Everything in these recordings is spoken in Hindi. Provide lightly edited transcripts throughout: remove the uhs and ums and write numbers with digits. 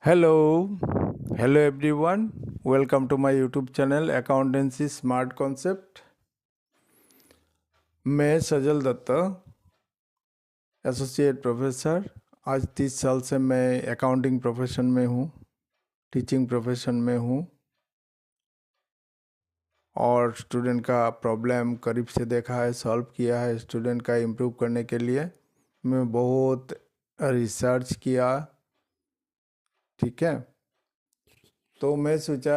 Hello, hello everyone. Welcome to my YouTube channel Accountancy Smart Concept. मैं सजल दत्ता, एसोसिएट प्रोफेसर। आज 30 साल से मैं अकाउंटिंग प्रोफेशन में हूँ, टीचिंग प्रोफेशन में हूँ और स्टूडेंट का प्रॉब्लम करीब से देखा है, सॉल्व किया है। स्टूडेंट का इम्प्रूव करने के लिए मैं बहुत रिसर्च किया, ठीक है। तो मैं सोचा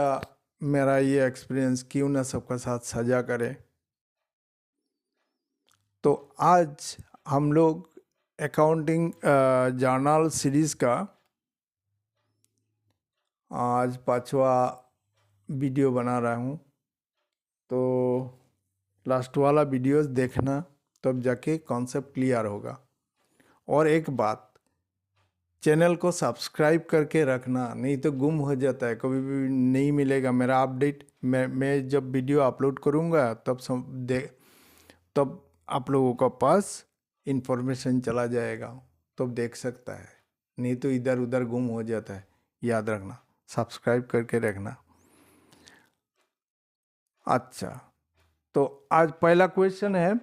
मेरा ये एक्सपीरियंस क्यों ना सबका साथ साझा करें। तो आज हम लोग अकाउंटिंग जर्नल सीरीज़ का आज 5वां वीडियो बना रहा हूँ। तो लास्ट वाला वीडियोस देखना, तब जाके कॉन्सेप्ट क्लियर होगा। और एक बात, चैनल को सब्सक्राइब करके रखना, नहीं तो गुम हो जाता है, कभी भी नहीं मिलेगा मेरा अपडेट। मैं जब वीडियो अपलोड करूँगा तब आप लोगों का पास इंफॉर्मेशन चला जाएगा, तब देख सकता है, नहीं तो इधर उधर गुम हो जाता है। याद रखना, सब्सक्राइब करके रखना। अच्छा, तो आज पहला क्वेश्चन है,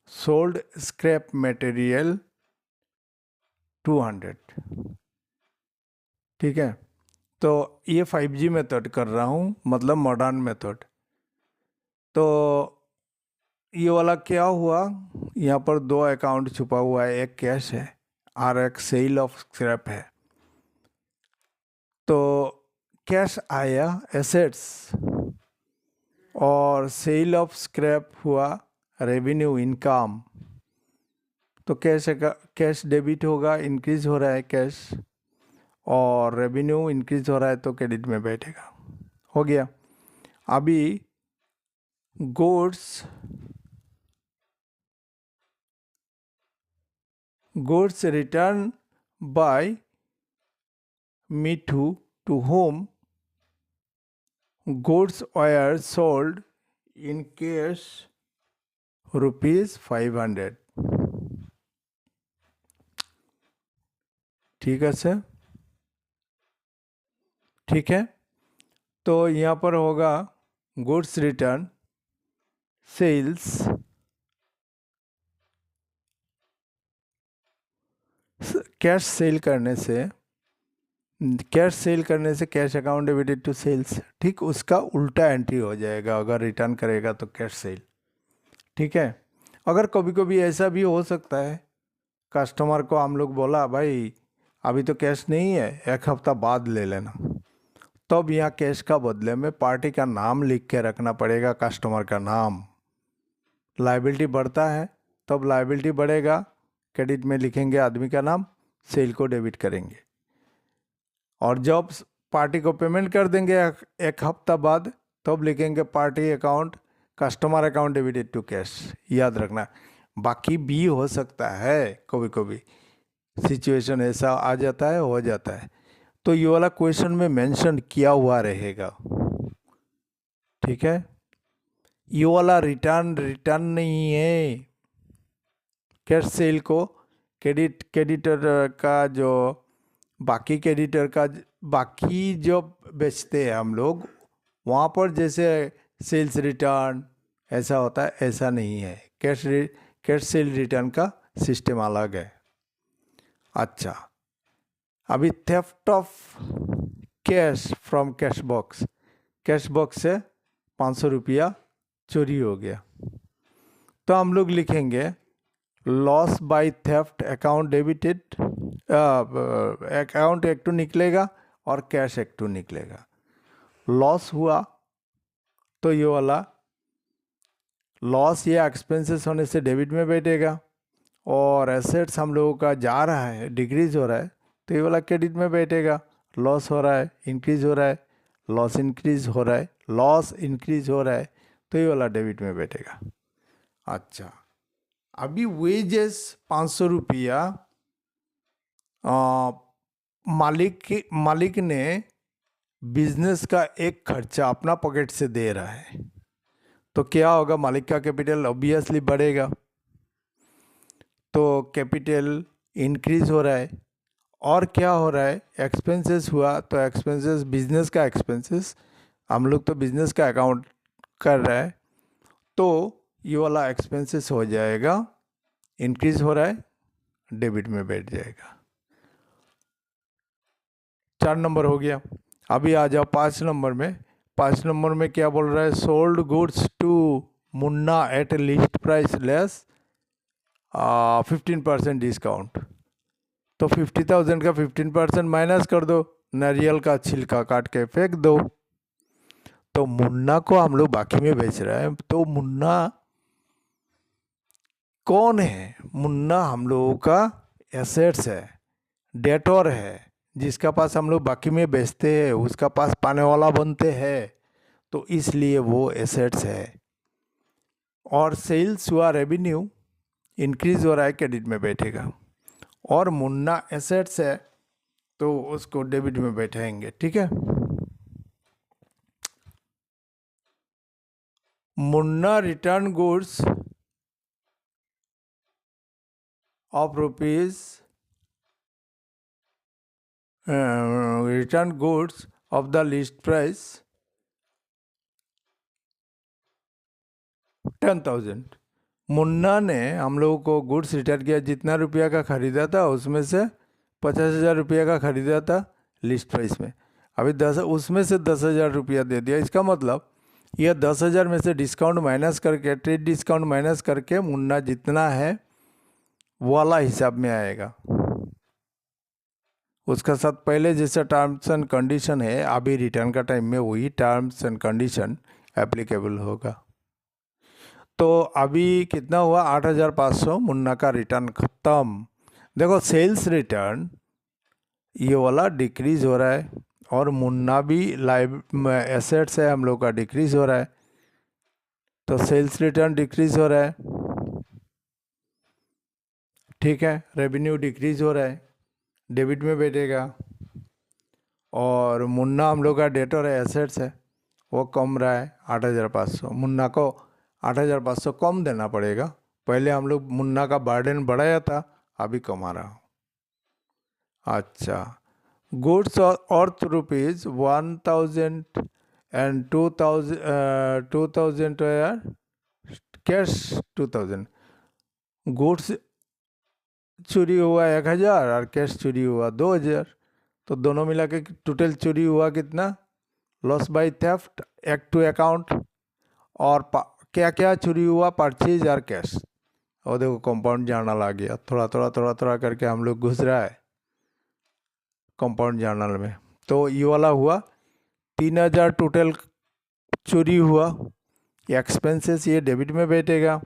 सोल्ड स्क्रैप मटेरियल 200, ठीक है। तो ये 5G मेथड कर रहा हूँ, मतलब मॉडर्न मेथड। तो ये वाला क्या हुआ, यहाँ पर दो अकाउंट छुपा हुआ है, एक कैश है और एक सेल ऑफ स्क्रैप है। तो कैश आया एसेट्स और सेल ऑफ स्क्रैप हुआ रेवेन्यू इनकम। तो कैश डेबिट होगा, इंक्रीज हो रहा है कैश, और रेवेन्यू इंक्रीज हो रहा है तो क्रेडिट में बैठेगा। हो गया। अभी goods return by Mithu to whom goods were sold in cash ₹500। ठीक है सर, ठीक है। तो यहाँ पर होगा goods return sales cash sale करने से cash account debited to sales, ठीक उसका उल्टा एंट्री हो जाएगा अगर रिटर्न करेगा तो कैश सेल, ठीक है। अगर कभी कभी ऐसा भी हो सकता है, कस्टमर को हम लोग बोला भाई अभी तो कैश नहीं है, एक हफ्ता बाद ले लेना, तब यहाँ कैश का बदले में पार्टी का नाम लिख के रखना पड़ेगा, कस्टमर का नाम। लायबिलिटी बढ़ता है तब लायबिलिटी बढ़ेगा, क्रेडिट में लिखेंगे आदमी का नाम, सेल को डेबिट करेंगे। और जब पार्टी को पेमेंट कर देंगे एक हफ्ता बाद, तब लिखेंगे party account customer account debited to cash. याद रखना। बाकी भी हो सकता है, कभी कभी सिचुएशन ऐसा आ जाता है, हो जाता है, तो ये वाला क्वेश्चन में मेंशन किया हुआ रहेगा, ठीक है। ये वाला रिटर्न नहीं है। कैश सेल को क्रेडिटर का जो बाकी जो बेचते हैं हम लोग, वहाँ पर जैसे सेल्स रिटर्न ऐसा होता है, ऐसा नहीं है। कैश सेल रिटर्न का सिस्टम अलग है। अच्छा, अभी theft of cash from cash box से 500 रुपया चोरी हो गया, तो हम लोग लिखेंगे loss by theft account debited, account एक टू निकलेगा और कैश एक टू निकलेगा। लॉस हुआ तो ये वाला लॉस या एक्सपेंसेस होने से डेबिट में बैठेगा, और एसेट्स हम लोगों का जा रहा है, डिक्रीज हो रहा है, तो ये वाला क्रेडिट में बैठेगा। लॉस हो रहा है, इंक्रीज हो रहा है, लॉस इंक्रीज हो रहा है, तो ये वाला डेबिट में बैठेगा। अच्छा, अभी वेजेस 500 रुपया मालिक ने बिजनेस का एक खर्चा अपना पॉकेट से दे रहा है, तो क्या होगा, मालिक का कैपिटल ऑब्वियसली बढ़ेगा, तो कैपिटल इंक्रीज हो रहा है और क्या हो रहा है, एक्सपेंसेस हुआ तो एक्सपेंसेस बिजनेस का एक्सपेंसेस, हम लोग तो बिजनेस का अकाउंट कर रहे हैं, तो ये वाला एक्सपेंसेस हो जाएगा, इंक्रीज हो रहा है, डेबिट में बैठ जाएगा। 4 नंबर हो गया। अभी आ जाओ 5 नंबर में। 5 नंबर में क्या बोल रहा है, sold goods to Munna at list price less 15% discount. तो 50,000 का 15% माइनस कर दो, नारियल का छिलका काट के फेंक दो। तो मुन्ना को हम लोग बाकी में बेच रहे हैं, तो मुन्ना कौन है? मुन्ना हम लोगों का एसेट्स है, डेटोर है, जिसका पास हम लोग बाकी में बेचते हैं, उसका पास पाने वाला बनते हैं, तो इसलिए वो एसेट्स है। और सेल्स हुआ रेवेन्यू, इंक्रीज हो रहा है, क्रेडिट में बैठेगा। और मुन्ना एसेट्स है तो उसको डेबिट में बैठाएंगे, ठीक है। Munna return goods of rupees return goods of the list price 10,000। Munna ने हम लोगों को गुड्स रिटर्न किया, जितना रुपया का खरीदा था उसमें से 50,000 रुपया का खरीदा था लिस्ट प्राइस में। अभी 10 उसमें से 10,000 रुपया दे दिया। इसका मतलब यह 10,000 में से डिस्काउंट माइनस करके, ट्रेड डिस्काउंट माइनस करके मुन्ना जितना है वो वाला हिसाब में आएगा। उसका साथ पहले जैसा टर्म्स एंड कंडीशन है, अभी रिटर्न का टाइम में वही टर्म्स एंड कंडीशन एप्लीकेबल होगा। तो अभी कितना हुआ, 8,500, मुन्ना का रिटर्न खत्म। देखो सेल्स रिटर्न ये वाला डिक्रीज हो रहा है, और मुन्ना भी लाइव एसेट्स है हम लोग का, डिक्रीज हो रहा है, तो सेल्स रिटर्न डिक्रीज हो रहा है, ठीक है। रेवेन्यू डिक्रीज हो रहा है, डेबिट में बैठेगा। और मुन्ना हम लोग का डेटर है, एसेट्स है, वो कम रहा है 8,500। मुन्ना को 8,500 कम देना पड़ेगा। पहले हम लोग मुन्ना का बर्डन बढ़ाया था, अभी कमा रहा हूँ। अच्छा, goods earth rupees 1,000 and 2,000 cash 2,000। Goods चोरी हुआ 1,000 और कैश चोरी हुआ 2,000, तो दोनों मिला के टोटल चोरी हुआ कितना, loss by theft, act to account. और क्या क्या चोरी हुआ, परचेज और कैश। और देखो कंपाउंड जर्नल आ गया, थोड़ा थोड़ा थोड़ा थोड़ा करके हम लोग घुस रहा है कंपाउंड जर्नल में। तो ये वाला हुआ 3,000 टोटल चोरी हुआ, एक्सपेंसेस ये डेबिट में बैठेगा।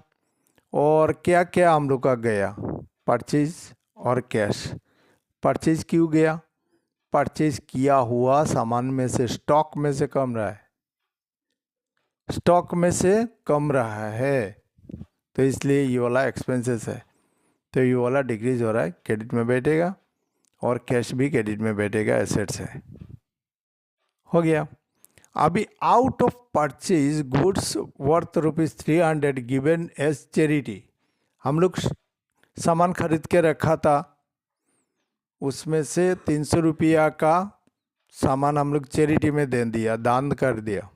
और क्या क्या हम लोग का गया, परचेज और कैश। परचेज क्यों गया, परचेज किया हुआ सामान में से, स्टॉक में से कम रहा है, स्टॉक में से कम रहा है, तो इसलिए ये वाला एक्सपेंसेस है। तो ये वाला डिक्रीज हो रहा है, क्रेडिट में बैठेगा, और कैश भी क्रेडिट में बैठेगा, एसेट्स है। हो गया। अभी out of purchase goods worth ₹300 given as charity. हम लोग सामान खरीद के रखा था, उसमें से 300 रुपया का सामान हम लोग चैरिटी में दे दिया, दान कर दिया।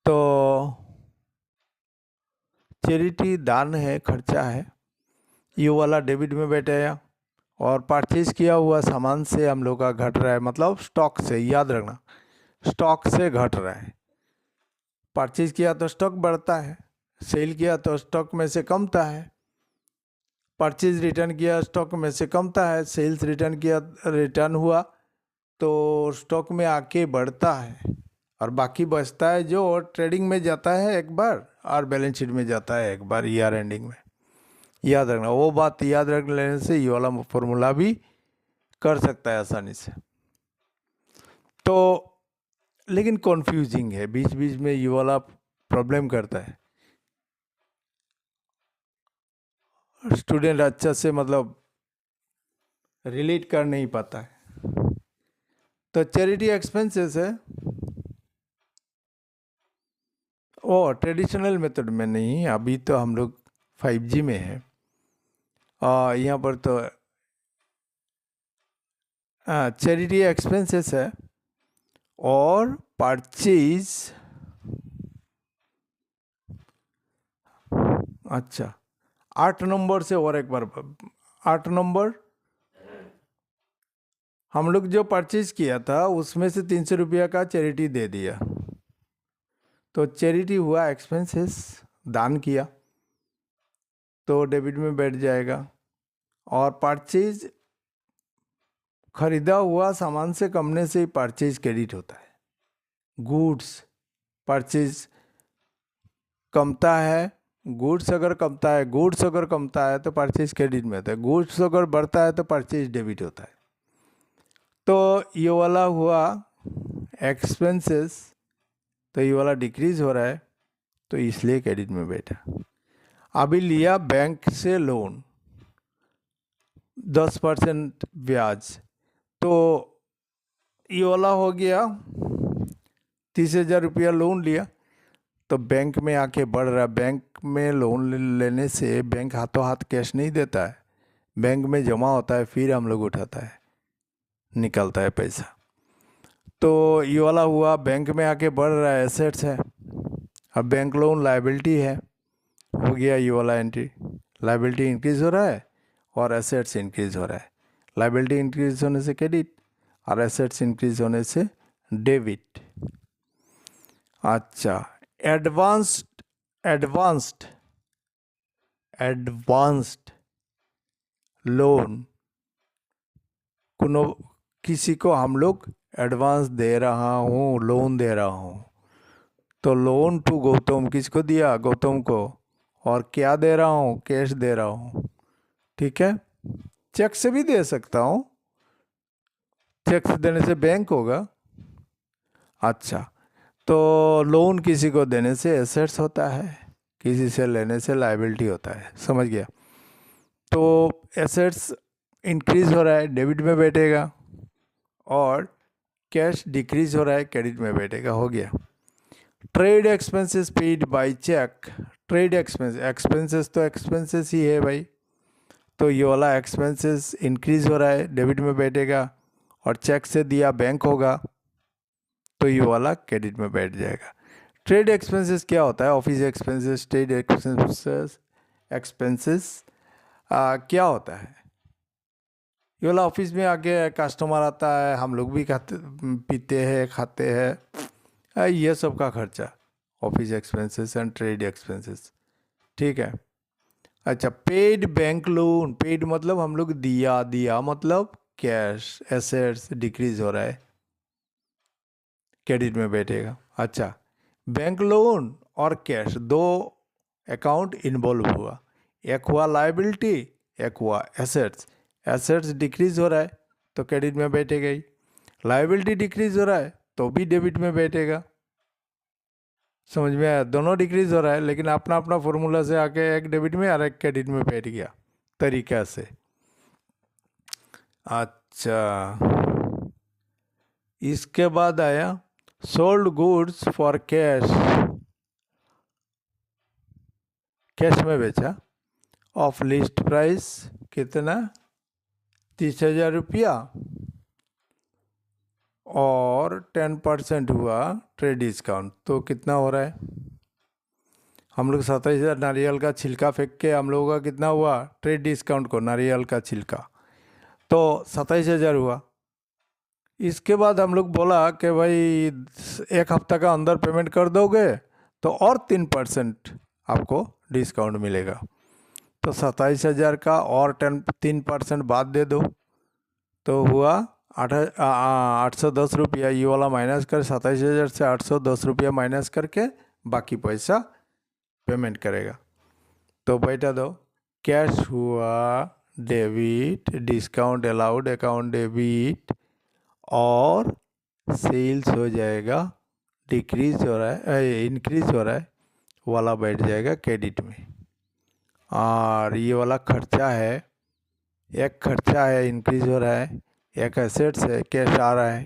तो चैरिटी दान है, खर्चा है, ये वाला डेबिट में बैठेगा। और परचेज किया हुआ सामान से हम लोग का घट रहा है, मतलब स्टॉक से, याद रखना, स्टॉक से घट रहा है। परचेज किया तो स्टॉक बढ़ता है, सेल किया तो स्टॉक में से कमता है। परचेज रिटर्न किया, स्टॉक में से कमता है। सेल्स रिटर्न किया, रिटर्न हुआ तो स्टॉक में आके बढ़ता है, और बाकी बचता है जो ट्रेडिंग में जाता है एक बार, और बैलेंस शीट में जाता है एक बार ईयर एंडिंग में। याद रखना, वो बात याद रख लेने से ये वाला फॉर्मूला भी कर सकता है आसानी से। तो लेकिन कॉन्फ्यूजिंग है, बीच बीच में ये वाला प्रॉब्लम करता है, स्टूडेंट अच्छा से मतलब रिलेट कर नहीं पाता है। तो चैरिटी एक्सपेंसेस है, ओ ट्रेडिशनल मेथड में नहीं, अभी तो हम लोग 5G में है। यहाँ पर तो चैरिटी एक्सपेंसेस है और परचेज, अच्छा 8 नंबर से और एक बार 8 नंबर, हम लोग जो परचेज किया था उसमें से 300 रुपया का चैरिटी दे दिया, तो चैरिटी हुआ एक्सपेंसेस, दान किया तो डेबिट में बैठ जाएगा। और परचेज, खरीदा हुआ सामान से कमने से ही परचेज क्रेडिट होता है। गुड्स परचेज कमता है, गुड्स अगर कमता है तो परचेज क्रेडिट में होता है, गुड्स अगर बढ़ता है तो परचेज डेबिट होता है। तो ये वाला हुआ एक्सपेंसेस, तो ये वाला डिक्रीज हो रहा है तो इसलिए क्रेडिट में बैठा। अभी लिया बैंक से लोन 10% ब्याज, तो ये वाला हो गया 30,000 रुपया लोन लिया, तो बैंक में आके बढ़ रहा है। बैंक में लोन लेने से बैंक हाथों हाथ कैश नहीं देता है, बैंक में जमा होता है, फिर हम लोग उठाता है, निकलता है पैसा। तो ये वाला हुआ बैंक में आके बढ़ रहा है, एसेट्स है। अब बैंक लोन लायबिलिटी है, हो गया ये वाला एंट्री, लायबिलिटी इंक्रीज हो रहा है और एसेट्स इंक्रीज हो रहा है। लायबिलिटी इंक्रीज होने से क्रेडिट और एसेट्स इंक्रीज होने से डेबिट। अच्छा, एडवांस्ड एडवांस्ड एडवांस्ड लोन, किसी को हम लोग एडवांस दे रहा हूँ, लोन दे रहा हूँ, तो लोन टू गौतम किसको दिया? गौतम को। और क्या दे रहा हूँ? कैश दे रहा हूँ, ठीक है। चेक से भी दे सकता हूँ, चेक से देने से बैंक होगा। अच्छा, तो लोन किसी को देने से एसेट्स होता है, किसी से लेने से लायबिलिटी होता है, समझ गया। तो एसेट्स इंक्रीज हो रहा है, डेबिट में बैठेगा, और कैश डिक्रीज हो रहा है, क्रेडिट में बैठेगा, हो गया। Trade expenses paid by cheque, trade expenses तो एक्सपेंसेस ही है भाई, तो ये वाला एक्सपेंसेस इंक्रीज हो रहा है, डेबिट में बैठेगा, और चेक से दिया बैंक होगा, तो ये वाला क्रेडिट में बैठ जाएगा। ट्रेड एक्सपेंसेस क्या होता है? ऑफिस एक्सपेंसेस, ट्रेड एक्सपेंसेस क्या होता है? ये वाला ऑफिस में आके कस्टमर आता है, हम लोग भी खाते पीते हैं, खाते हैं, ये सब का खर्चा office expenses and trade expenses, ठीक है। अच्छा, पेड बैंक लोन, पेड मतलब हम लोग दिया, दिया मतलब कैश, एसेट्स डिक्रीज हो रहा है, क्रेडिट में बैठेगा। अच्छा, बैंक लोन और कैश दो अकाउंट इन्वॉल्व हुआ, एक हुआ लायबिलिटी, एक हुआ एसेट्स। एसेट्स डिक्रीज हो रहा है तो क्रेडिट में बैठेगा ही, लायबिलिटी डिक्रीज हो रहा है तो भी डेबिट में बैठेगा। समझ में आया? दोनों डिक्रीज हो रहा है, लेकिन अपना अपना फॉर्मूला से आके एक डेबिट में और एक क्रेडिट में बैठ गया तरीका से। अच्छा, इसके बाद आया sold goods for cash, cash में बेचा, ऑफ लिस्ट प्राइस कितना? 30,000 रुपया, और 10% हुआ ट्रेड डिस्काउंट, तो कितना हो रहा है? हम लोग 27,000 नारियल का छिलका फेंक के हम लोगों का कितना हुआ? ट्रेड डिस्काउंट को नारियल का छिलका, तो 27,000 हुआ। इसके बाद हम लोग बोला कि भाई 1 हफ्ता का अंदर पेमेंट कर दोगे तो और 3% आपको डिस्काउंट मिलेगा, तो 27,000 का और 3% बाद दे दो, तो हुआ 810 रुपया। ये वाला माइनस कर, 27,000 से 810 रुपया माइनस करके बाकी पैसा पेमेंट करेगा, तो बैठा दो। कैश हुआ debit, discount allowed account debit, और सेल्स हो जाएगा, डिक्रीज हो रहा है, इंक्रीज हो रहा है वाला बैठ जाएगा क्रेडिट में। और ये वाला खर्चा है, एक खर्चा है इंक्रीज हो रहा है, एक एसेट्स है कैश आ रहा है,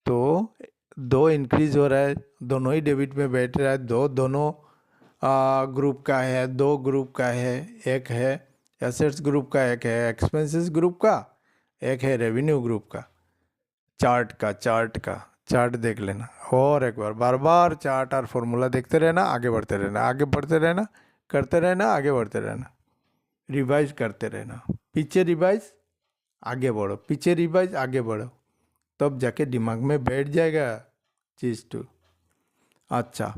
तो दो इंक्रीज हो रहा है, दोनों ही डेबिट में बैठ रहा है, दोनों ग्रुप का है, दो ग्रुप का है, एक है एसेट्स ग्रुप का, एक है एक्सपेंसेस ग्रुप का, एक है रेवेन्यू ग्रुप का, चार्ट देख लेना, और एक बार बार चार्ट और फॉर्मूला देखते रहना, आगे बढ़ते रहना, आगे बढ़ते रहना, करते रहना, आगे बढ़ते रहना, रिवाइज करते रहना, पीछे रिवाइज आगे बढ़ो, पीछे रिवाइज आगे बढ़ो, तब जाके दिमाग में बैठ जाएगा चीज टू। अच्छा,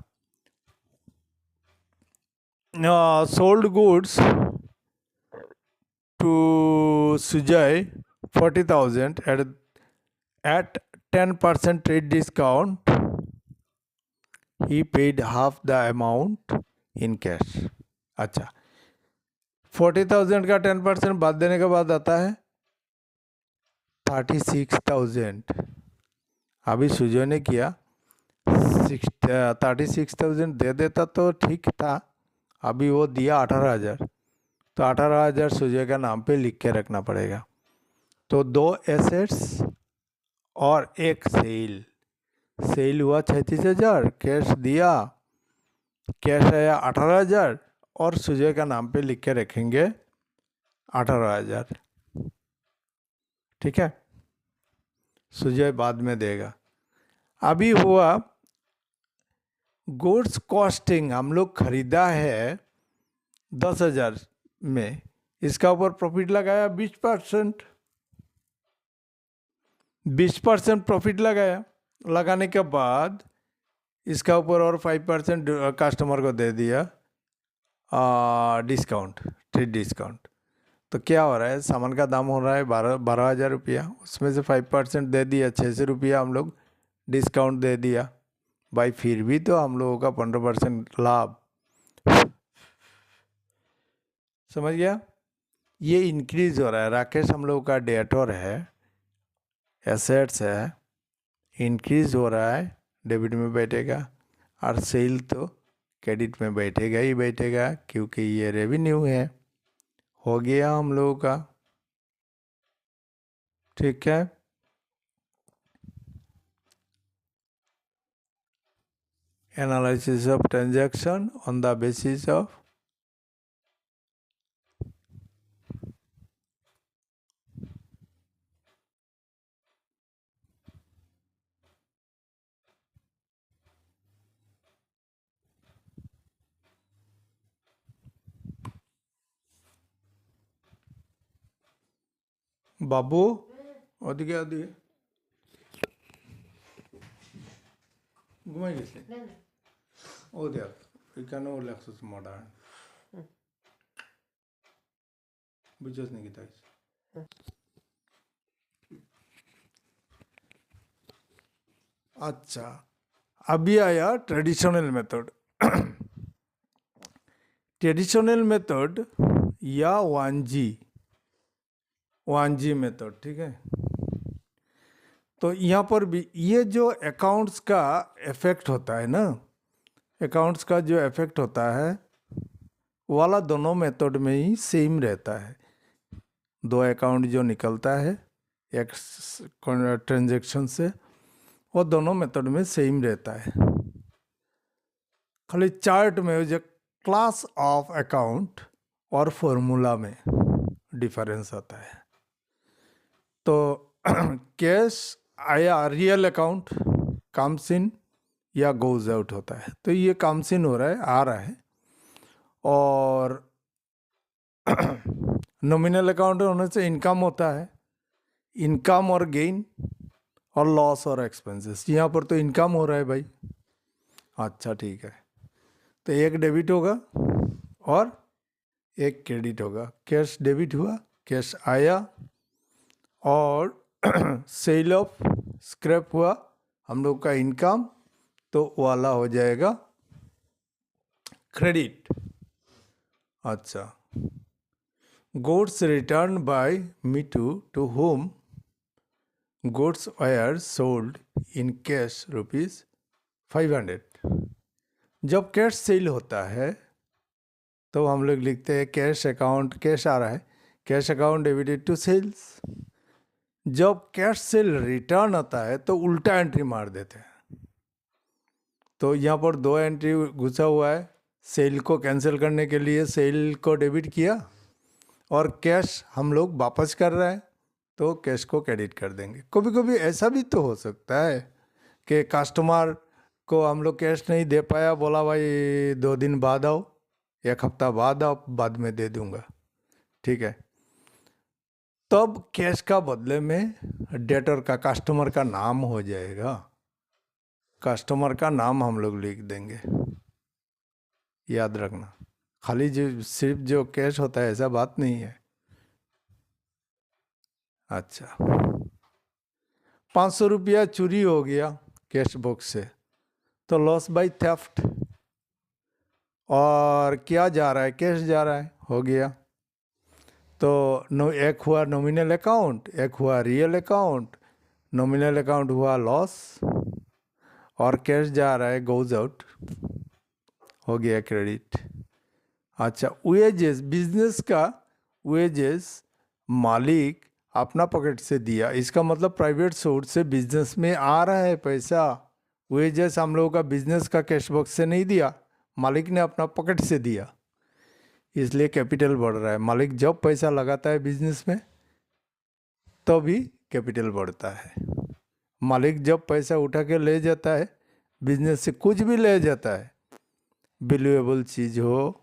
sold goods to Sujay 40,000 at 10% trade discount. He paid half the amount in cash. अच्छा, 40,000 का 10% बाद देने के बाद आता है 36,000। अभी सुजय ने किया 36,000 दे देता तो ठीक था, अभी वो दिया 18,000, तो 18,000 सुजय का नाम पे लिख के रखना पड़ेगा। तो 2 एसेट्स और एक सेल हुआ 36,000, कैश दिया, कैश आया 18,000, और सुजय का नाम पे लिख के रखेंगे 18,000। ठीक है, सुजय बाद में देगा। अभी हुआ गुड्स कॉस्टिंग, हम लोग खरीदा है 10,000 में, इसका ऊपर प्रॉफिट लगाया 20%, 20% प्रॉफिट लगाया, लगाने के बाद इसका ऊपर और 5% कस्टमर को दे दिया डिस्काउंट, ट्रेड डिस्काउंट। तो क्या हो रहा है, सामान का दाम हो रहा है 12,000 रुपया, उसमें से 5% दे दिया, 600 रुपया हम लोग डिस्काउंट दे दिया भाई, फिर भी तो हम लोगों का 15% लाभ। समझ गया, ये इंक्रीज हो रहा है। राकेश हम लोगों का डेटोर है, एसेट्स है, इंक्रीज हो रहा है, डेबिट में बैठेगा, और सेल तो क्रेडिट में बैठेगा ही बैठेगा, क्योंकि ये रेवेन्यू है। हो गया हम लोगों का, ठीक है। Analysis of transaction on the basis of बाबू ओदिके ओदिके घुमाई गेছে ও দেখ এখানেও লেখছিস মডার্ন বুঝছস নাকি তাই। अच्छा, अभी आया ट्रेडिशनल मेथड। ट्रेडिशनल मेथड या 1G मेथड, ठीक है। तो यहाँ पर भी ये जो अकाउंट्स का इफेक्ट होता है ना, अकाउंट्स का जो इफेक्ट होता है वाला दोनों मेथड में ही सेम रहता है। 2 अकाउंट जो निकलता है एक ट्रांजैक्शन से, वो दोनों मेथड में सेम रहता है, खाली चार्ट में जो क्लास ऑफ अकाउंट और फॉर्मूला में डिफरेंस होता है। तो कैश आया रियल अकाउंट कम्स इन या गोज आउट होता है, तो ये कम्स इन हो रहा है, आ रहा है। और नॉमिनल अकाउंट होने से इनकम होता है, इनकम और गेन और लॉस और एक्सपेंसेस। यहाँ पर तो इनकम हो रहा है भाई। अच्छा ठीक है, तो एक डेबिट होगा और एक क्रेडिट होगा। कैश डेबिट हुआ, कैश आया, और सेल ऑफ स्क्रैप हुआ हम लोग का इनकम, तो वाला हो जाएगा क्रेडिट। अच्छा, goods returned by Mitu to whom goods were sold in cash ₹500। जब कैश सेल होता है तो हम लोग लिखते हैं कैश अकाउंट, कैश आ रहा है, cash account debited to sales. जब कैश सेल रिटर्न आता है तो उल्टा एंट्री मार देते हैं। तो यहाँ पर 2 एंट्री घुसा हुआ है, सेल को कैंसिल करने के लिए सेल को डेबिट किया, और कैश हम लोग वापस कर रहे हैं तो कैश को क्रेडिट कर देंगे। कभी कभी ऐसा भी तो हो सकता है कि कस्टमर को हम लोग कैश नहीं दे पाया, बोला भाई 2 दिन बाद आओ, 1 हफ्ता बाद आओ, बाद में दे दूंगा, ठीक है। तब कैश का बदले में डेटर का, कस्टमर का नाम हो जाएगा, कस्टमर का नाम हम लोग लिख देंगे, याद रखना। खाली जो सिर्फ जो कैश होता है ऐसा बात नहीं है। अच्छा, 500 रुपया चोरी हो गया कैश बॉक्स से, तो लॉस बाय थेफ्ट। और क्या जा रहा है, कैश जा रहा है, हो गया। तो एक हुआ नॉमिनल अकाउंट, एक हुआ रियल अकाउंट। नॉमिनल अकाउंट हुआ लॉस और कैश जा रहा है, गोज आउट, हो गया क्रेडिट। अच्छा, वेजेस, बिजनेस का वेजेस मालिक अपना पॉकेट से दिया, इसका मतलब प्राइवेट सोर्स से बिजनेस में आ रहा है पैसा। वेजेस हम लोगों का बिजनेस का कैश बॉक्स से नहीं दिया, मालिक ने अपना पॉकेट से दिया, इसलिए कैपिटल बढ़ रहा है। मालिक जब पैसा लगाता है बिजनेस में तो भी कैपिटल बढ़ता है। मालिक जब पैसा उठा के ले जाता है बिजनेस से, कुछ भी ले जाता है, वैल्यूएबल चीज़ हो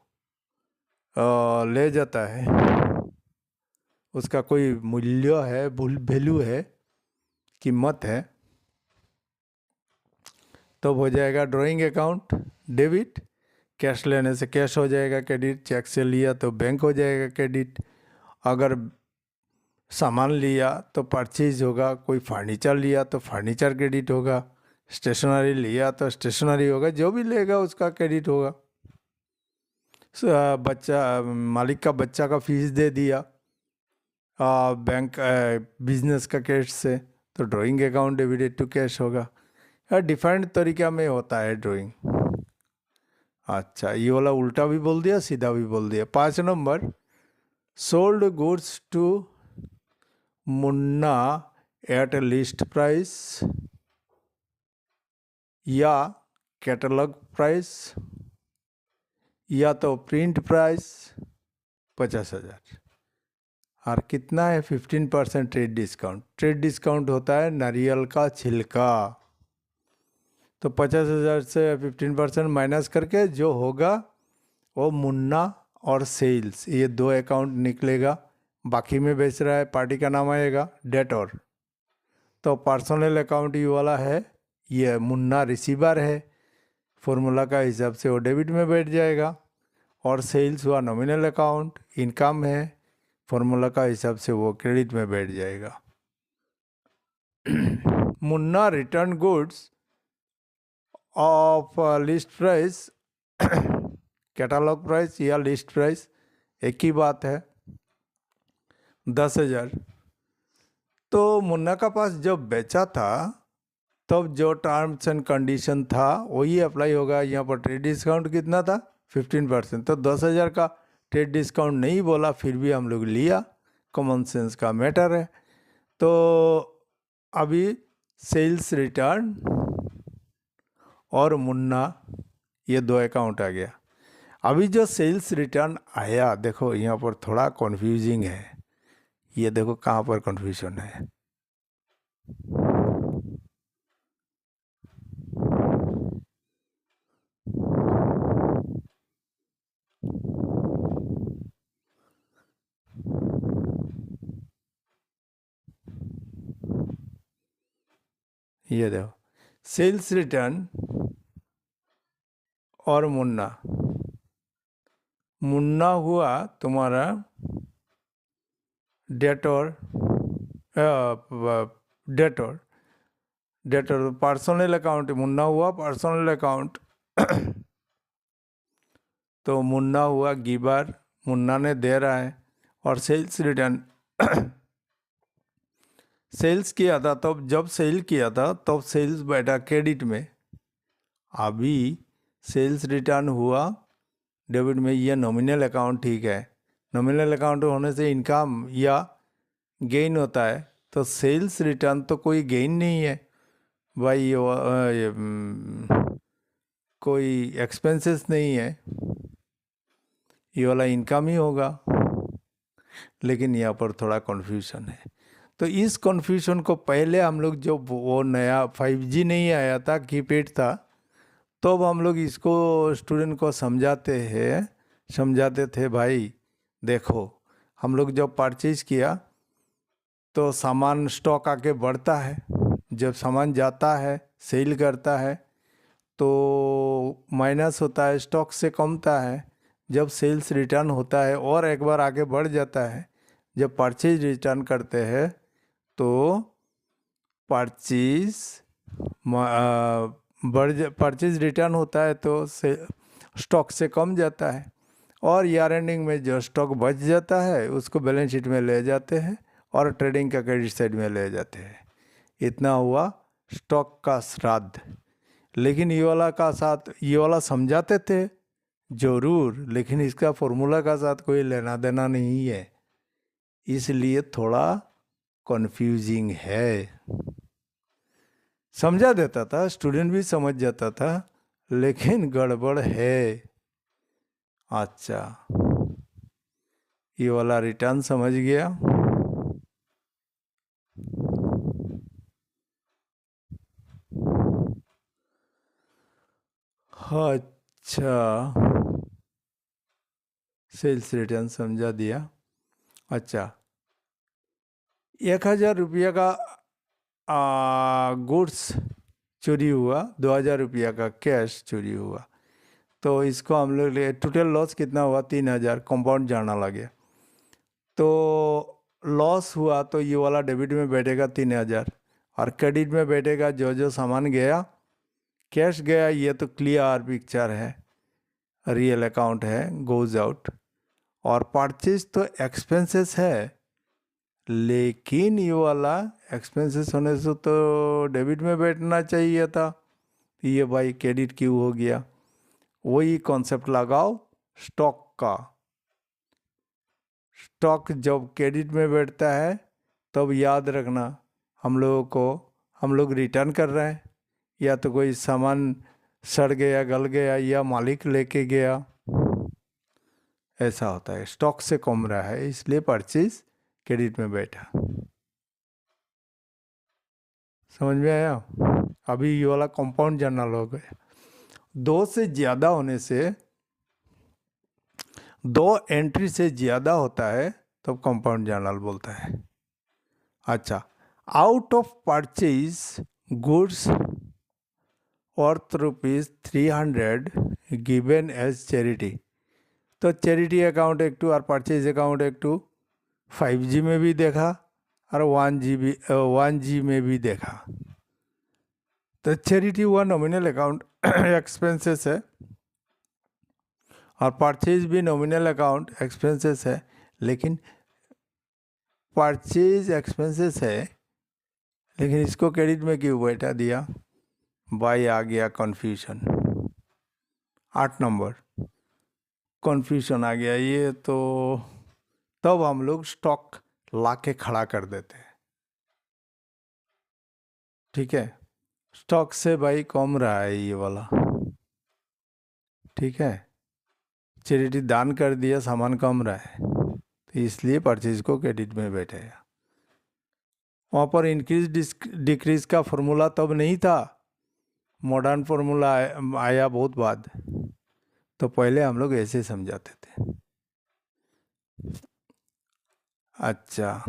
ले जाता है, उसका कोई मूल्य है, वैल्यू है, कीमत है, तब हो जाएगा ड्राइंग अकाउंट डेबिट। कैश लेने से कैश हो जाएगा क्रेडिट, चेक से लिया तो बैंक हो जाएगा क्रेडिट। अगर सामान लिया तो परचेज होगा, कोई फर्नीचर लिया तो फर्नीचर क्रेडिट होगा, स्टेशनरी लिया तो स्टेशनरी होगा, जो भी लेगा उसका क्रेडिट होगा। बच्चा, मालिक का बच्चा का फीस दे दिया बैंक बिजनेस का कैश से, तो drawing account debited to cash होगा। डिफरेंट तरीका में होता है ड्राइंग। अच्छा, ये वाला उल्टा भी बोल दिया, सीधा भी बोल दिया। 5 number, sold goods to Munna at list price या कैटलॉग प्राइस या तो प्रिंट प्राइस 50,000। और कितना है, 15% ट्रेड डिस्काउंट। ट्रेड डिस्काउंट होता है नारियल का छिलका। तो 50,000 से 15% माइनस करके जो होगा वो मुन्ना और सेल्स, ये 2 अकाउंट निकलेगा। बाकी में बेच रहा है, पार्टी का नाम आएगा डेटोर। तो पर्सनल अकाउंट ये वाला है, ये मुन्ना रिसीवर है, फॉर्मूला का हिसाब से वो डेबिट में बैठ जाएगा। और सेल्स हुआ नॉमिनल अकाउंट, इनकम है, फॉर्मूला का हिसाब से वो क्रेडिट में बैठ जाएगा। Munna return goods of list price, catalogue price या लिस्ट प्राइस एक ही बात है, 10,000। तो मुन्ना का पास जब बेचा था तब जो टर्म्स एंड कंडीशन था वही अप्लाई होगा। यहाँ पर ट्रेड डिस्काउंट कितना था, 15%। तो 10,000 का ट्रेड डिस्काउंट नहीं बोला, फिर भी हम लोग लिया, कॉमन सेंस का मैटर है। तो अभी सेल्स रिटर्न और मुन्ना ये 2 अकाउंट आ गया। अभी जो सेल्स रिटर्न आया, देखो यहाँ पर थोड़ा कन्फ्यूजिंग है, ये देखो कहाँ पर कन्फ्यूजन है। ये देखो सेल्स रिटर्न और मुन्ना, मुन्ना हुआ तुम्हारा detour, detour detour personal account, Munna हुआ पर्सनल अकाउंट। तो मुन्ना हुआ गिवर, मुन्ना ने दे रहा है। और सेल्स रिटर्न सेल्स किया था, तब जब सेल किया था तब सेल्स बैठा क्रेडिट में। अभी सेल्स रिटर्न हुआ डेबिट में, यह नॉमिनल अकाउंट, ठीक है। नॉमिनल अकाउंट होने से इनकम या गेन होता है, तो सेल्स रिटर्न तो कोई गेन नहीं है भाई, ये कोई एक्सपेंसेस नहीं है, ये वाला इनकम ही होगा। लेकिन यहाँ पर थोड़ा कन्फ्यूजन है। तो इस कन्फ्यूजन को पहले हम लोग, जो वो नया 5G नहीं आया था, कीपैड था, तो अब हम लोग इसको स्टूडेंट को समझाते थे, भाई देखो, हम लोग जब परचेज किया तो सामान स्टॉक आके बढ़ता है, जब सामान जाता है सेल करता है तो माइनस होता है, स्टॉक से कमता है, जब सेल्स रिटर्न होता है और एक बार आगे बढ़ जाता है, जब परचेज रिटर्न करते हैं तो परचेज परचेज रिटर्न होता है तो से स्टॉक से कम जाता है, और ईयर एंडिंग में जो स्टॉक बच जाता है उसको बैलेंस शीट में ले जाते हैं और ट्रेडिंग का क्रेडिट साइड में ले जाते हैं। इतना हुआ स्टॉक का श्राद्ध। लेकिन ये वाला समझाते थे जरूर, लेकिन इसका फॉर्मूला का साथ कोई लेना देना नहीं है, इसलिए थोड़ा कंफ्यूजिंग है। समझा देता था, स्टूडेंट भी समझ जाता था, लेकिन गड़बड़ है। अच्छा, ये वाला रिटर्न समझ गया। अच्छा, सेल्स रिटर्न समझा दिया। अच्छा, 1,000 रुपया का गुड्स चोरी हुआ, 2,000 रुपया का कैश चोरी हुआ, तो इसको हम लोग टोटल लॉस कितना हुआ, 3,000, कंपाउंड जाना लगे। तो लॉस हुआ तो ये वाला डेबिट में बैठेगा 3,000, और क्रेडिट में बैठेगा जो जो सामान गया, कैश गया, ये तो क्लियर पिक्चर है, रियल अकाउंट है, गोज आउट। और परचेज तो एक्सपेंसेस है, लेकिन ये वाला एक्सपेंसेस होने से तो डेबिट में बैठना चाहिए था, ये भाई क्रेडिट क्यों हो गया। वही कॉन्सेप्ट लगाओ स्टॉक का। स्टॉक जब क्रेडिट में बैठता है तब याद रखना, हम लोग रिटर्न कर रहे हैं, या तो कोई सामान सड़ गया, गल गया, या मालिक लेके गया, ऐसा होता है। स्टॉक से कम रहा है इसलिए परचेज क्रेडिट में बैठा। समझ में आया? अभी ये वाला कंपाउंड जर्नल हो गया। दो से ज़्यादा होने से, 2 एंट्री से ज़्यादा होता है तब कंपाउंड जर्नल बोलता है। अच्छा, out of purchase goods worth ₹300 given as charity, तो चैरिटी अकाउंट एक टू और परचेज अकाउंट एक टू 5G में भी देखा और 1G में भी देखा। तो चैरिटी हुआ नॉमिनल अकाउंट एक्सपेंसेस है, और परचेज भी नॉमिनल अकाउंट एक्सपेंसेस है, लेकिन परचेज एक्सपेंसेस है, लेकिन इसको क्रेडिट में क्यों बैठा दिया भाई? आ गया कन्फ्यूजन। 8 नंबर कन्फ्यूजन आ गया ये तो। तब हम लोग स्टॉक ला के खड़ा कर देते हैं, ठीक है, स्टॉक से भाई कम रहा है ये वाला, ठीक है, चैरिटी दान कर दिया, सामान कम रहा है, तो इसलिए परचेज को क्रेडिट में बैठेगा। वहाँ पर इंक्रीज डिक्रीज का फॉर्मूला तब नहीं था, मॉडर्न फॉर्मूला आया बहुत बाद, तो पहले हम लोग ऐसे समझाते थे। अच्छा,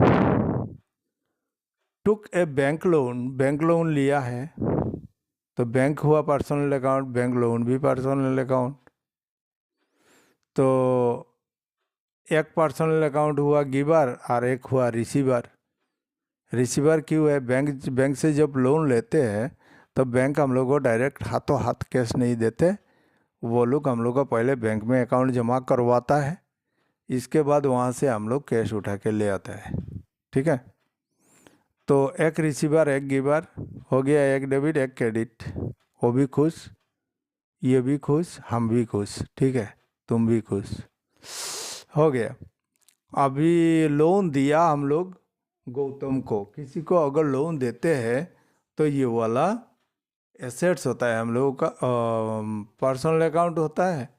टुक ए बैंक लोन लिया है, तो बैंक हुआ पर्सनल अकाउंट, बैंक लोन भी पर्सनल अकाउंट। तो एक पर्सनल अकाउंट हुआ गिवर और एक हुआ रिसीवर। रिसीवर क्यों है? बैंक से जब लोन लेते हैं तो बैंक हम लोग को डायरेक्ट हाथों हाथ कैश नहीं देते, वो लोग हम लोग को पहले बैंक में अकाउंट जमा करवाता है, इसके बाद वहाँ से हम लोग कैश उठा के ले आता है, ठीक है। तो एक रिसीवर एक गिवर हो गया, एक डेबिट एक क्रेडिट, वो भी खुश, ये भी खुश, हम भी खुश, ठीक है, तुम भी खुश, हो गया। अभी लोन दिया हम लोग गौतम को, किसी को अगर लोन देते हैं तो ये वाला एसेट्स होता है हम लोगों का, पर्सनल अकाउंट होता है,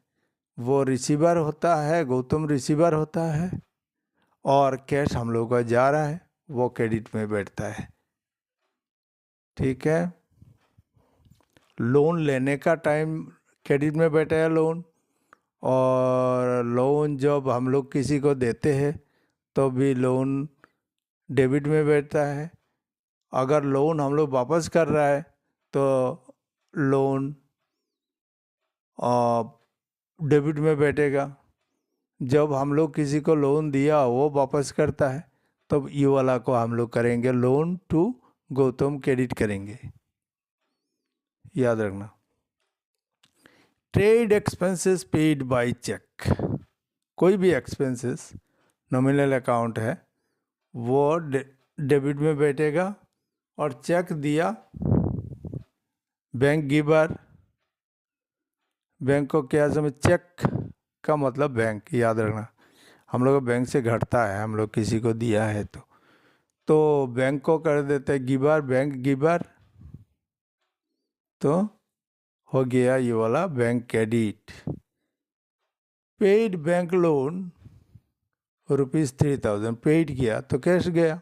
वो रिसीवर होता है, गौतम रिसीवर होता है, और कैश हम लोगों का जा रहा है, वो क्रेडिट में बैठता है। ठीक है, लोन लेने का टाइम क्रेडिट में बैठा है लोन, और लोन जब हम लोग किसी को देते हैं तो भी लोन डेबिट में बैठता है। अगर लोन हम लोग वापस कर रहा है तो लोन डेबिट में बैठेगा। जब हम लोग किसी को लोन दिया वो वापस करता है तब ये वाला को हम लोग करेंगे लोन टू गौतम क्रेडिट करेंगे, याद रखना। Trade expenses paid by cheque, कोई भी एक्सपेंसेस नॉमिनल अकाउंट है वो डेबिट में बैठेगा, और चेक दिया बैंक गिवर, बैंक को क्या समझ, चेक का मतलब बैंक, याद रखना। हम लोग बैंक से घटता है, हम लोग किसी को दिया है तो बैंक को कर देते हैं गिवर, बैंक गिवर, तो हो गया ये वाला bank credit. Paid bank loan ₹3000 paid किया तो कैश गया,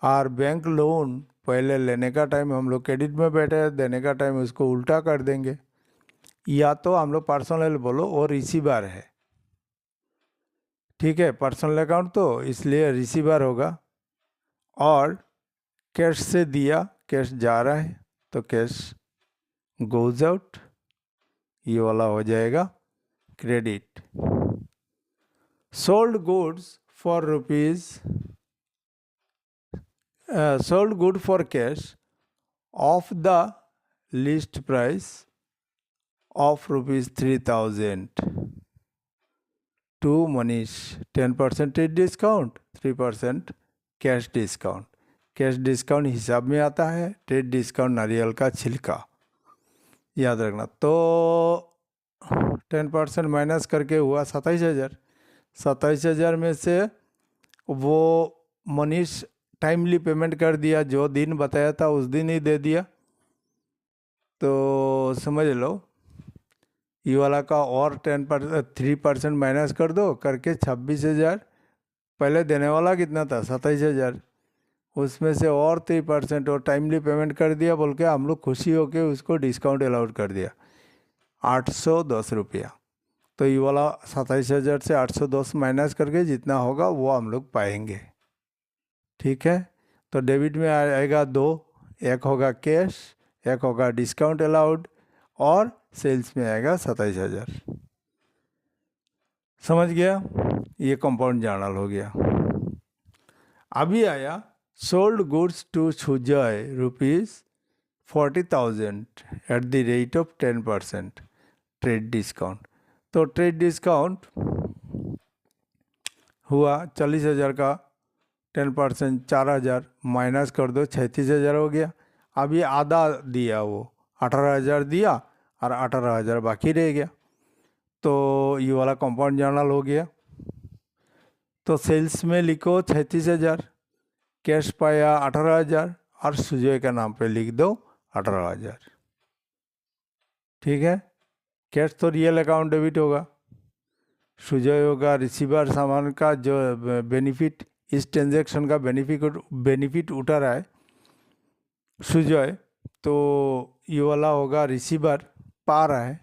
और बैंक लोन पहले लेने का टाइम हम लोग क्रेडिट में बैठे, देने का टाइम उसको उल्टा कर देंगे। या तो हम लोग पर्सनल बोलो और रिसीवर है, ठीक है, पर्सनल अकाउंट तो इसलिए रिसीवर होगा, और कैश से दिया, कैश जा रहा है तो कैश गोज आउट, ये वाला हो जाएगा credit. Sold goods for rupees, sold good for cash of the list price of ₹3000 to Manish, 10% trade discount, 3% cash discount. Cash discount हिसाब में आता है, ट्रेड डिस्काउंट नारियल का छिलका, याद रखना। तो 10% माइनस करके हुआ 27,000। 27,000 में से वो मनीष टाइमली पेमेंट कर दिया, जो दिन बताया था उस दिन ही दे दिया, तो समझ लो ये वाला का और 3% माइनस कर दो, करके 26,000। पहले देने वाला कितना था, 27,000, उसमें से और 3% और टाइमली पेमेंट कर दिया बोल के हम लोग खुशी होके उसको डिस्काउंट अलाउड कर दिया, 810 रुपया। तो ये वाला 27,000 से 810 माइनस करके जितना होगा वो हम लोग पाएंगे। ठीक है, तो डेबिट में आएगा दो, एक होगा कैश, एक होगा डिस्काउंट अलाउड, और सेल्स में आएगा 27,000। समझ गया, ये कंपाउंड जर्नल हो गया। अभी आया sold goods to Sujay ₹40,000 at the rate of 10% trade discount. तो ट्रेड डिस्काउंट हुआ 40,000 का 10%, 4,000 माइनस कर दो, 36,000 हो गया। अभी आधा दिया, वो 18,000 दिया और 18,000 बाकी रह गया, तो ये वाला कंपाउंड जर्नल हो गया। तो सेल्स में लिखो 36,000, कैश पाया 18,000, और सुजय का नाम पे लिख दो 18,000। ठीक है, कैश तो रियल अकाउंट डेबिट होगा, सुजय होगा रिसीवर, सामान का जो बेनिफिट, इस ट्रांजैक्शन का बेनिफिट उठा रहा है सुजय, तो ये वाला होगा रिसीवर, पा रहा है,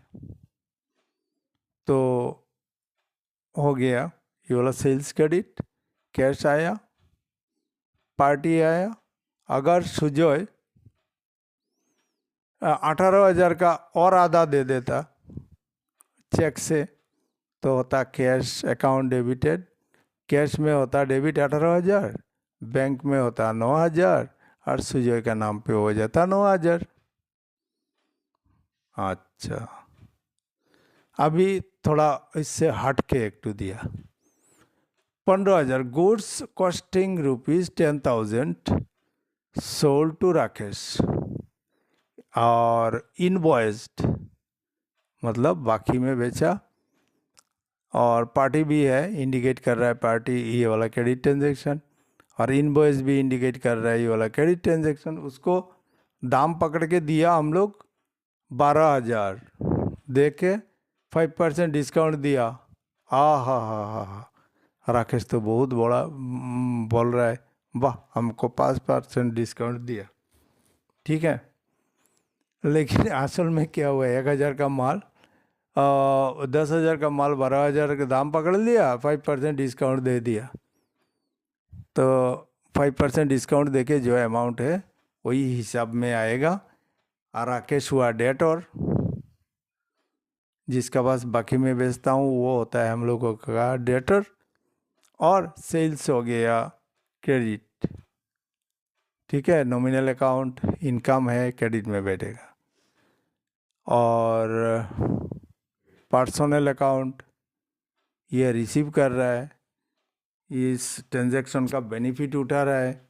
तो हो गया ये वाला सेल्स क्रेडिट। कैश आया, पार्टी आया। अगर सुजय 18,000 का और आधा दे देता चेक से तो होता कैश अकाउंट डेबिटेड, कैश में होता डेबिट 18,000, बैंक में होता 9,000, और सुजय का नाम पे हो जाता 9,000। अच्छा, अभी थोड़ा इससे हट के एक टू दिया, 15,000 goods costing ₹10,000 sold to Rakesh, और इनवॉइस्ड मतलब बाकी में बेचा, और पार्टी भी है, इंडिकेट कर रहा है पार्टी, ये वाला क्रेडिट ट्रांजेक्शन, और इनवॉइस भी इंडिकेट कर रहा है ये वाला क्रेडिट ट्रांजेक्शन। उसको दाम पकड़ के दिया हम लोग 12,000 दे के 5% डिस्काउंट दिया। हा, राकेश तो बहुत बड़ा बोल रहा है, वाह हमको 5% डिस्काउंट दिया, ठीक है। लेकिन असल में क्या हुआ, 1,000 का माल 10,000 का माल 12,000 का दाम पकड़ लिया, 5% डिस्काउंट दे दिया। तो 5% डिस्काउंट देके जो अमाउंट है वही हिसाब में आएगा। और राकेश हुआ डेटोर, जिसका पास बाकी में बेचता हूँ वो होता है हम लोगों का डेटर। और सेल्स हो गया क्रेडिट, ठीक है। नॉमिनल अकाउंट इनकम है, क्रेडिट में बैठेगा। और पर्सनल अकाउंट ये रिसीव कर रहा है, इस ट्रांजैक्शन का बेनिफिट उठा रहा है,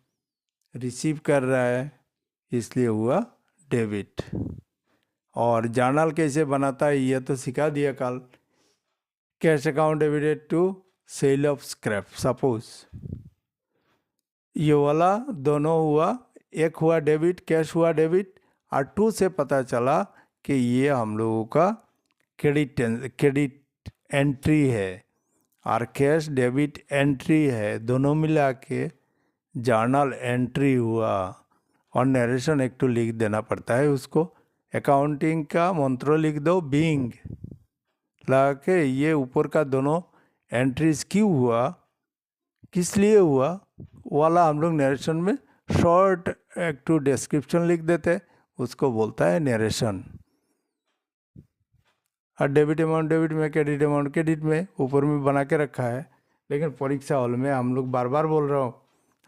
रिसीव कर रहा है, इसलिए हुआ डेबिट। और जर्नल कैसे बनाता है ये तो सिखा दिया कल। Cash account debited to sale of scrap, suppose ये वाला दोनों हुआ, एक हुआ डेबिट, कैश हुआ डेबिट, और 2 से पता चला कि ये हम लोगों का क्रेडिट एंट्री है और कैश डेबिट एंट्री है, दोनों मिला के जर्नल एंट्री हुआ। और नरेशन एक तो लिख देना पड़ता है उसको, अकाउंटिंग का मंत्र लिख दो बीइंग लगा के, ये ऊपर का दोनों एंट्रीज क्यों हुआ, किस लिए हुआ वाला हम लोग नरेशन में शॉर्ट एक टू डिस्क्रिप्शन लिख देते, उसको बोलता है नरेशन। और डेबिट अमाउंट डेबिट में, क्रेडिट अमाउंट क्रेडिट में, ऊपर में बना के रखा है। लेकिन परीक्षा हॉल में हम लोग बार बार बोल रहा हूँ,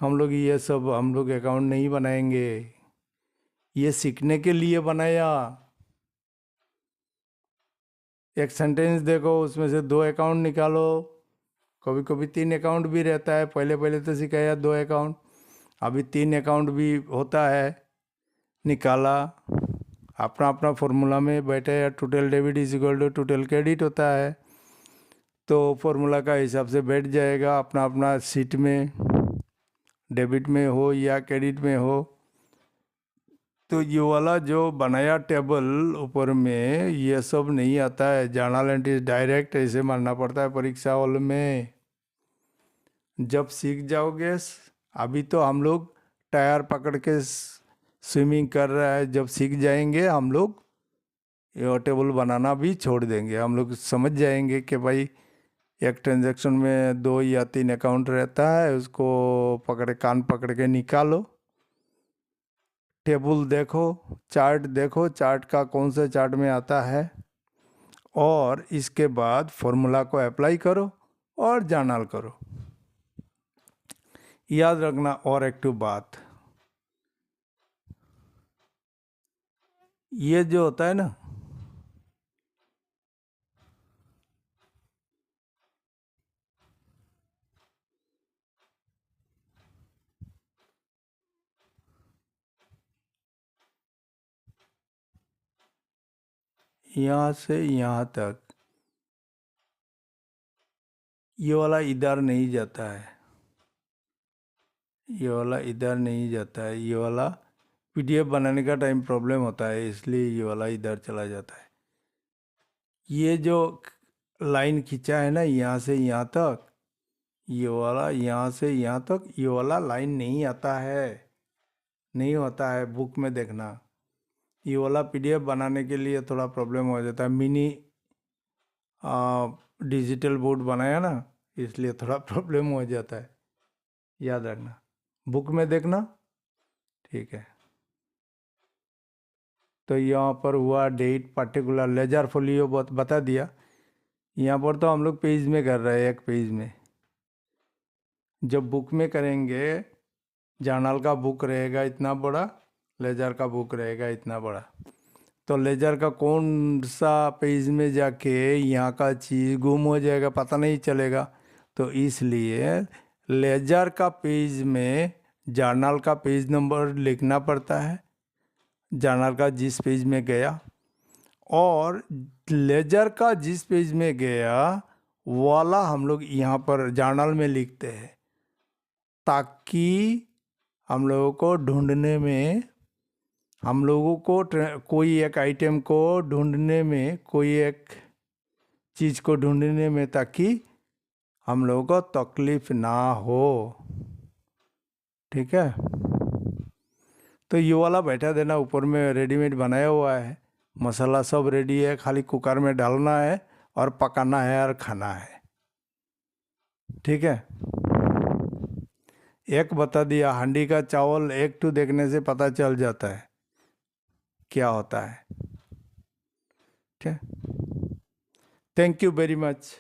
हम लोग ये सब हम लोग अकाउंट नहीं बनाएंगे, ये सीखने के लिए बनाया। एक सेंटेंस देखो, उसमें से 2 अकाउंट निकालो, कभी कभी 3 अकाउंट भी रहता है। पहले पहले तो सिखाया 2 अकाउंट, अभी 3 अकाउंट भी होता है, निकाला। अपना अपना फॉर्मूला में बैठे, total debit is equal to total credit होता है, तो फॉर्मूला का हिसाब से बैठ जाएगा अपना अपना सीट में, डेबिट में हो या क्रेडिट में हो। तो ये वाला जो बनाया टेबल ऊपर में, ये सब नहीं आता है। जर्नल एंट्री डायरेक्ट ऐसे मानना पड़ता है परीक्षा हॉल में, जब सीख जाओगे। अभी तो हम लोग टायर पकड़ के स्विमिंग कर रहा है, जब सीख जाएंगे हम लोग ये टेबल बनाना भी छोड़ देंगे। हम लोग समझ जाएंगे कि भाई एक ट्रांजैक्शन में 2 या 3 अकाउंट रहता है, उसको पकड़े कान पकड़ के निकालो, टेबल देखो, चार्ट देखो, चार्ट का कौन से चार्ट में आता है, और इसके बाद फॉर्मूला को अप्लाई करो और जर्नल करो। याद रखना और एक तो बात, ये जो होता है ना, यहाँ से यहाँ तक ये वाला इधर नहीं जाता है, ये वाला इधर नहीं जाता है, ये वाला पीडीएफ बनाने का टाइम प्रॉब्लम होता है, इसलिए ये वाला इधर चला जाता है। ये जो लाइन खींचा है ना यहाँ से यहाँ तक, ये वाला यहाँ से यहाँ तक, ये वाला लाइन नहीं आता है, नहीं होता है। बुक में देखना, ये वाला पीडीएफ बनाने के लिए थोड़ा प्रॉब्लम हो जाता है। मिनी डिजिटल बोर्ड बनाया ना, इसलिए थोड़ा प्रॉब्लम हो जाता है, याद रखना। बुक में देखना, ठीक है। तो यहाँ पर हुआ डेट, पर्टिकुलर लेजर फोलियो बता दिया। यहाँ पर तो हम लोग पेज में कर रहे हैं, एक पेज में। जब बुक में करेंगे, जर्नल का बुक रहेगा इतना बड़ा, लेजर का बुक रहेगा इतना बड़ा, तो लेजर का कौन सा पेज में जाके यहाँ का चीज़ गुम हो जाएगा, पता नहीं चलेगा। तो इसलिए लेजर का पेज में जर्नल का पेज नंबर लिखना पड़ता है, जर्नल का जिस पेज में गया, और लेजर का जिस पेज में गया वाला हम लोग यहाँ पर जर्नल में लिखते हैं, ताकि हम लोगों को ढूंढने में, हम लोगों को कोई एक आइटम को ढूंढने में, कोई एक चीज़ को ढूंढने में, ताकि हम लोगों को तकलीफ ना हो। ठीक है। तो ये वाला बैठा देना, ऊपर में रेडीमेड बनाया हुआ है, मसाला सब रेडी है, खाली कुकर में डालना है और पकाना है और खाना है। ठीक है। एक बता दिया, हांडी का चावल एक टू देखने से पता चल जाता है क्या होता है। ठीक है। Thank you very much.